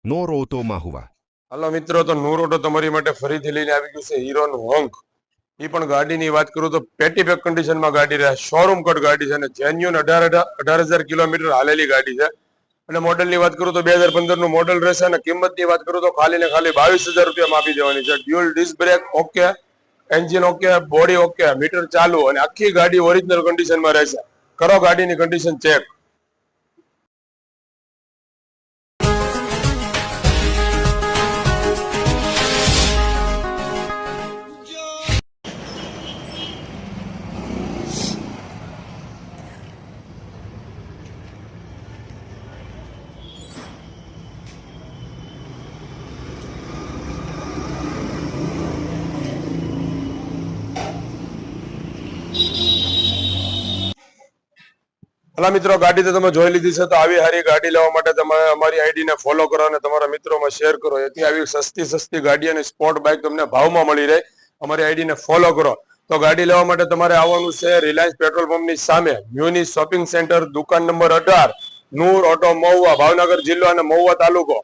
નોર auto Mahuva. હાલો મિત્રો, તો નૂર auto તમારી માટે ફરીથી લઈને આવી ગયું છે હીરોનું હોંક। એ પણ ગાડીની વાત કરું તો પેટી પેક કન્ડિશનમાં ગાડી રહે, શોરૂમ કટ ગાડી છે અને જેન્યુન 18,000 કિલોમીટર હાલેલી ગાડી છે। અને મોડલની વાત કરું તો 2015 નું મોડલ રહેશે અને કિંમતની વાત કરું તો ખાલી ને ખાલી 22,000 રૂપિયામાં આપી દેવાની છે। Dual disc brake okay, engine okay, body okay, meter ચાલુ અને આખી ગાડી ઓરિજિનલ કન્ડિશનમાં રહેશે। કરો ગાડીની કન્ડિશન ચેક। હલા મિત્રો, ગાડી તો તમે જોઈ લીધી છે, તો આવી સારી ગાડી લેવા માટે તમે અમારી આઈડી ને ફોલો કરો અને તમારા મિત્રોમાં શેર કરો। એથી આવી સસ્તી ગાડી અને સ્પોર્ટ બાઇક તમને ભાવમાં મળી રહે। અમારી આઈડી ને ફોલો કરો। તો ગાડી લેવા માટે તમારે આવવાનું છે રિલાયન્સ પેટ્રોલ પંપ ની સામે મ્યુનિ શોપિંગ સેન્ટર, દુકાન નંબર 18, નૂર ઓટો મહુવા, ભાવનગર જિલ્લો અને મહુવા તાલુકો।